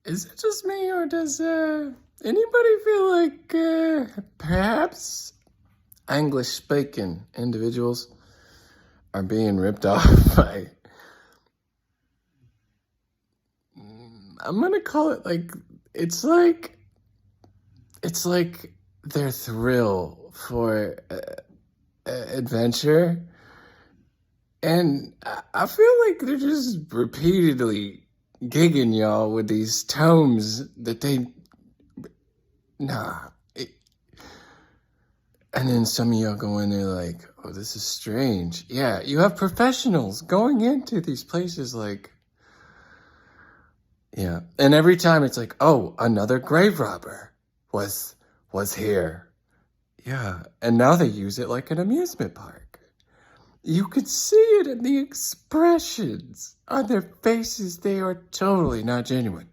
Is it just me, or does anybody feel like perhaps English speaking individuals are being ripped off by, I'm gonna call it it's like it's like their thrill for adventure, and I feel like they're just repeatedly gigging y'all with these tomes that they nah. And then some of y'all go in there like, oh, this is strange. Yeah, you have professionals going into these places like, yeah. And every time it's like, oh, another grave robber was here. Yeah. And now they use it like an amusement park. You could see it in the expressions on their faces. They are totally not genuine.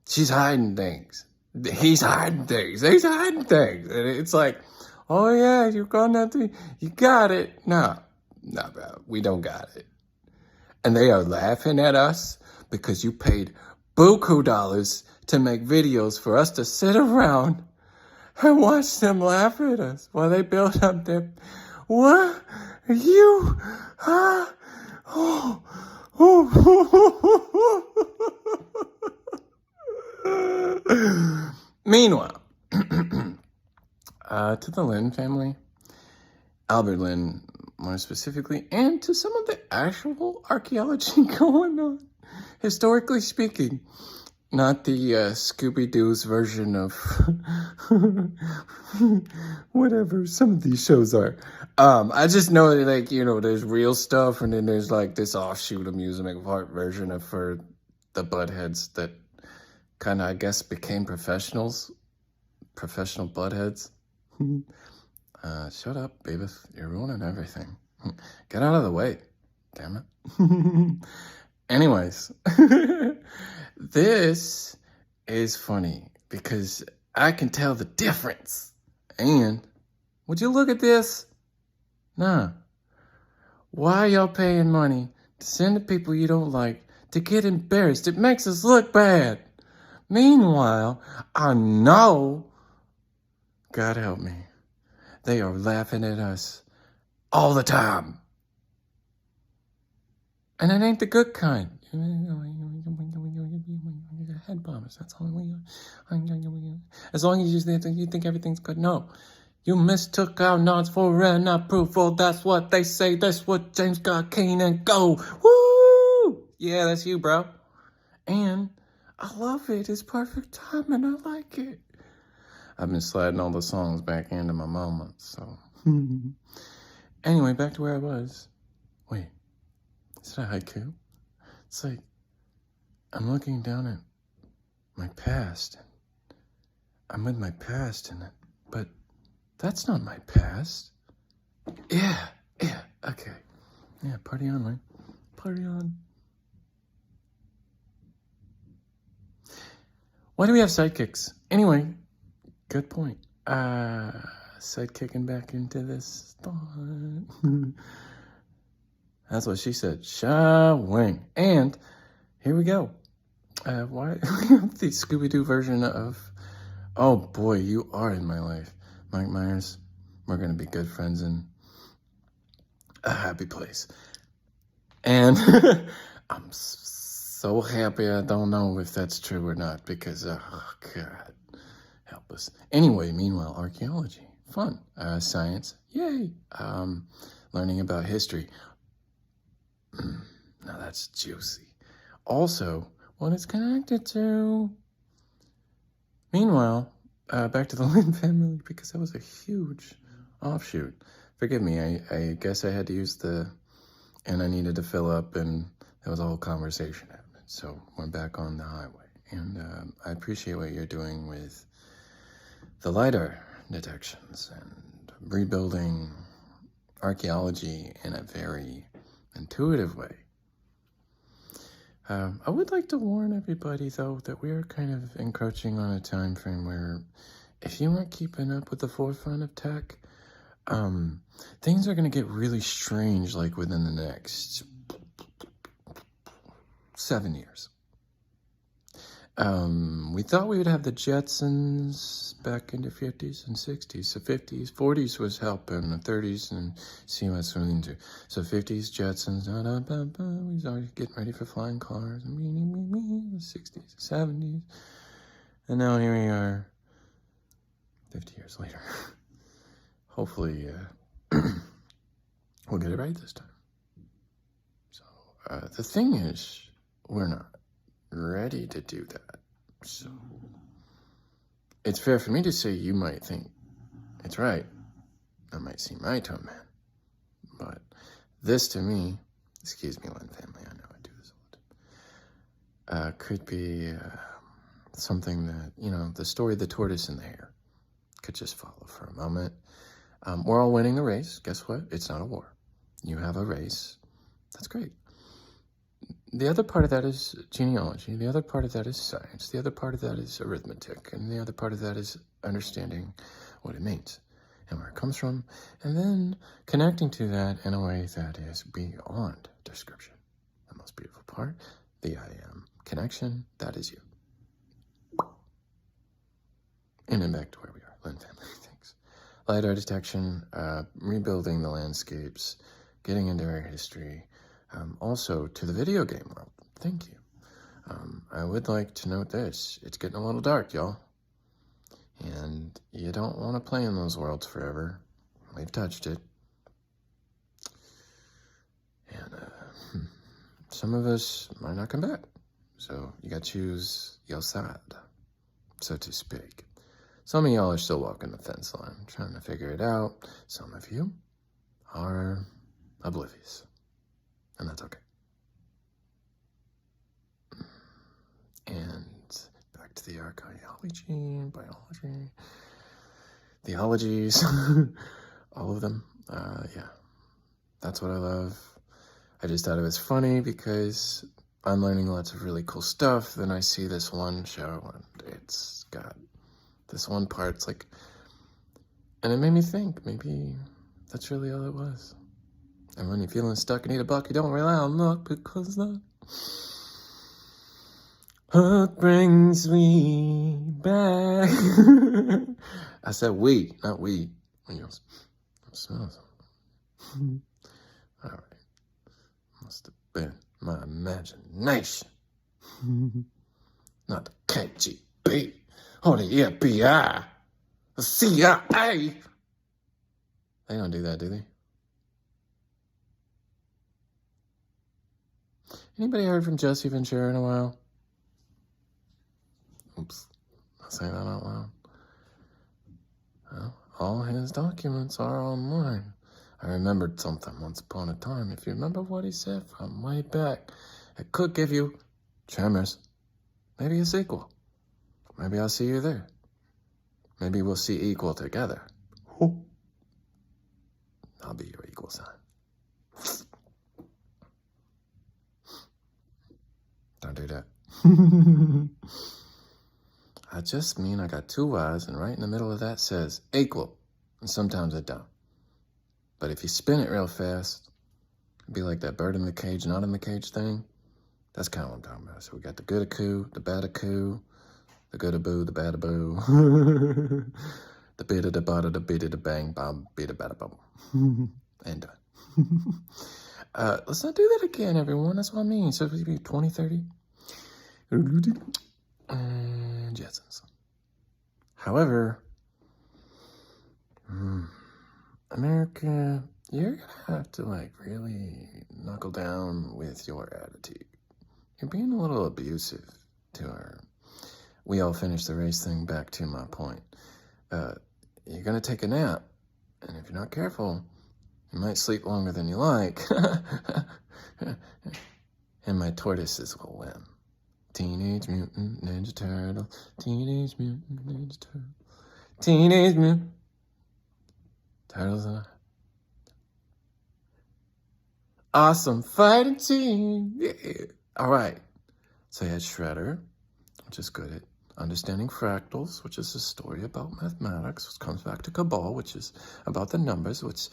She's hiding things. He's hiding things. He's hiding things. And it's like, oh yeah, you got it. No, bro, we don't got it. And they are laughing at us because you paid buku dollars to make videos for us to sit around and watch them laugh at us while they build up their, what? You, Meanwhile, to the Lynn family, Albert Lynn more specifically, and to some of the actual archaeology going on, historically speaking, not the Scooby-Doo's version of whatever some of these shows are. I just know that, there's real stuff, and then there's like this offshoot amusement park version of for the buttheads that kind of, I guess, became professional buttheads. Shut up, Beavis. You're ruining everything. Get out of the way. Damn it. Anyways, this is funny because I can tell the difference. And would you look at this? Nah. Why are y'all paying money to send to people you don't like to get embarrassed? It makes us look bad. Meanwhile, I know, God help me, they are laughing at us all the time. And it ain't the good kind. Head bombers, that's all we are. As long as you think everything's good. No. You mistook our nods for an approval. That's what they say. That's what James got Kane and go. Woo! Yeah, that's you, bro. And I love it. It's perfect timing. I like it. I've been sliding all the songs back into my moments, so. Anyway, back to where I was. Wait, is that a haiku? It's like, I'm looking down at my past. I'm with my past in it, but that's not my past. Yeah, okay. Yeah, party on, right? Party on. Why do we have sidekicks? Anyway, good point. Sidekicking back into this thought. That's what she said. Sha-wing. And here we go. Why the Scooby-Doo version of, oh boy, you are in my life, Mike Myers. We're gonna be good friends in a happy place. And I'm so happy. I don't know if that's true or not because, oh God, help us. Anyway, meanwhile, archaeology, fun. Science, yay. Learning about history. Now that's juicy. Also, what it's connected to. Meanwhile, back to the Lynn family because that was a huge offshoot. Forgive me, I guess I had to use and I needed to fill up, and there was a whole conversation happening. So we're back on the highway. And I appreciate what you're doing with the LiDAR detections and rebuilding archaeology in a very intuitive way. I would like to warn everybody, though, that we are kind of encroaching on a time frame where if you aren't keeping up with the forefront of tech, things are going to get really strange, like within the next 7 years. We thought we would have the Jetsons back in the 50s and 60s. The 50s, 40s was helping, the 30s, and see what's going into. So 50s, Jetsons, we was already getting ready for flying cars, the 60s, 70s. And now here we are, 50 years later. Hopefully, we'll get it right this time. So, the thing is, we're not ready to do that. So, it's fair for me to say you might think it's right. I might seem right to a man. But this to me, excuse me, Lynn family, I know I do this all the time, could be something that, the story of the tortoise and the hare could just follow for a moment. We're all winning a race. Guess what? It's not a war. You have a race. That's great. The other part of that is genealogy. The other part of that is science. The other part of that is arithmetic. And the other part of that is understanding what it means and where it comes from. And then connecting to that in a way that is beyond description. The most beautiful part, the I am connection, that is you. And then back to where we are. Lynn family, thanks. LiDAR detection, rebuilding the landscapes, getting into our history. Also, to the video game world. Thank you. I would like to note this. It's getting a little dark, y'all. And you don't want to play in those worlds forever. We've touched it. And some of us might not come back. So you got to choose your side, so to speak. Some of y'all are still walking the fence line, trying to figure it out. Some of you are oblivious. And that's okay. And back to the archaeology, biology, theologies, all of them. Yeah, that's what I love. I just thought it was funny because I'm learning lots of really cool stuff. Then I see this one show and it's got this one part. It's like, and it made me think maybe that's really all it was. And when you're feeling stuck and need a buck, you don't rely on luck because the hook brings me back. I said we, not we. When you smell something. All right. Must have been my imagination. Not the KGB or the FBI, the CIA. They don't do that, do they? Anybody heard from Jesse Ventura in a while? Oops, I say that out loud. Well, all his documents are online. I remembered something once upon a time. If you remember what he said from way back, it could give you tremors. Maybe a sequel. Maybe I'll see you there. Maybe we'll see equal together. I'll be your equal sign. Don't do that. I just mean I got two eyes, and right in the middle of that says equal. And sometimes it don't. But if you spin it real fast, it'd be like that bird in the cage, not in the cage thing. That's kind of what I'm talking about. So we got the good-a-coo, the bad-a-coo, the good-a-boo, the bad-a-boo, the bit-a-da-bada, the bit-a-da-bang, bam, bit-a-bada-bum. And done. Let's not do that again, everyone. That's what I mean. So it'll be 2030. And Jetsons. However, America, you're gonna have to really knuckle down with your attitude. You're being a little abusive to our we all finished the race thing. Back to my point. You're gonna take a nap, and if you're not careful, you might sleep longer than you like. And my tortoises will win. Teenage Mutant Ninja Turtle. Teenage Mutant Ninja Turtle. Teenage Mutant Turtles. Awesome fighting team. Yeah. All right. So you had Shredder, which is good at understanding fractals, which is a story about mathematics, which comes back to Cabal, which is about the numbers, which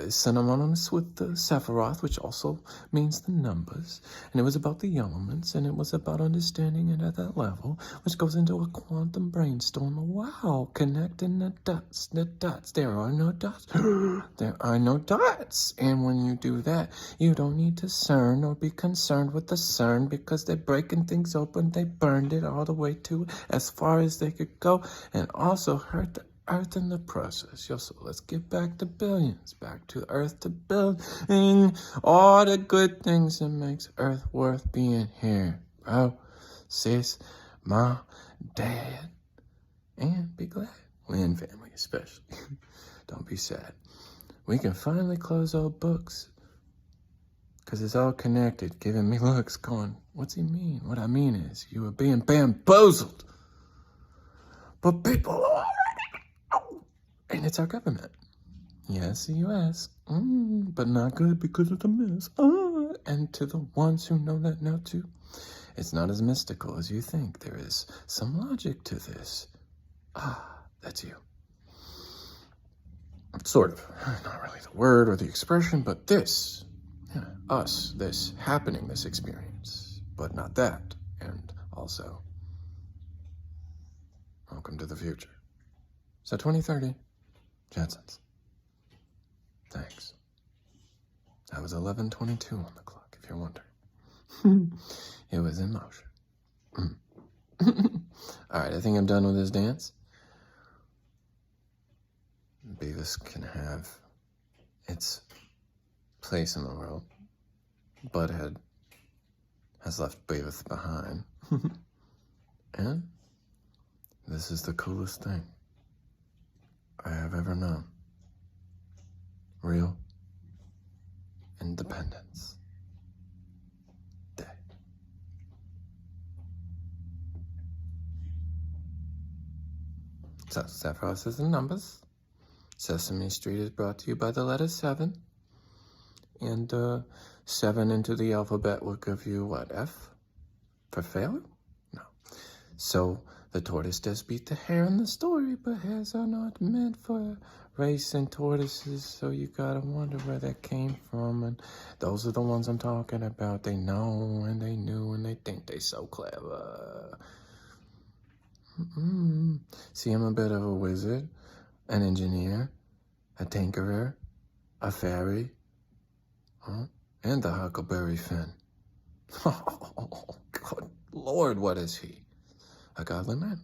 synonymous with the Sephiroth, which also means the numbers. And it was about the elements, and it was about understanding it at that level, which goes into a quantum brainstorm. Wow, connecting the dots. There are no dots. There are no dots. And when you do that, you don't need to CERN or be concerned with the CERN, because they're breaking things open. They burned it all the way to as far as they could go, and also hurt the Earth in the process. Yo, so let's get back to billions, back to Earth to building all the good things that makes Earth worth being here. Bro, sis, mom, dad, and be glad. Lynn family especially. Don't be sad. We can finally close old books, because it's all connected, giving me looks going, what's he mean? What I mean is, you were being bamboozled. But people are, and it's our government. Yes, the U.S., but not good because of the mess. And to the ones who know that now too, it's not as mystical as you think. There is some logic to this. That's you. Sort of. Not really the word or the expression, but this. Us, this happening, this experience. But not that. And also, welcome to the future. So 2030, Jetsons. Thanks. That was 11:22 on the clock, if you're wondering. It was in motion. Alright, I think I'm done with this dance. Beavis can have its place in the world. Butthead has left Beavis behind. And this is the coolest thing I have ever known. Real Independence Day. So, Sephiroth is the numbers. Sesame Street is brought to you by the letter 7. And 7 into the alphabet will give you what, F? For failure? No. So the tortoise does beat the hare in the story, but hares are not meant for racing tortoises, so you gotta wonder where that came from. And those are the ones I'm talking about. They know and they knew and they think they so clever. See, I'm a bit of a wizard, an engineer, a tinkerer, a fairy, and the Huckleberry Finn. Oh, good Lord, what is he? A godly man.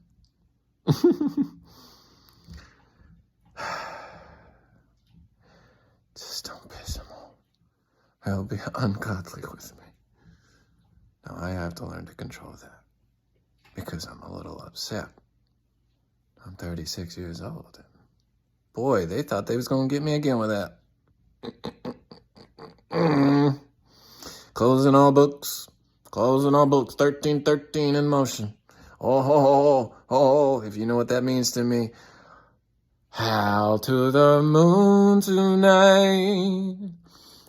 Just don't piss him off. He'll be ungodly with me. Now I have to learn to control that, because I'm a little upset. I'm 36 years old, and boy, they thought they was gonna get me again with that. Closing all books, 1313 in motion. Oh, if you know what that means to me. How to the moon tonight.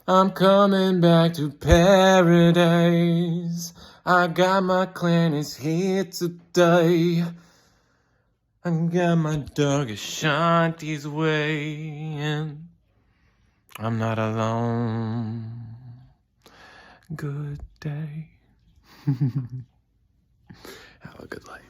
I'm coming back to paradise. I got my clan is here today. I got my dog Ashanti's way, and I'm not alone. Good day. Have a good life.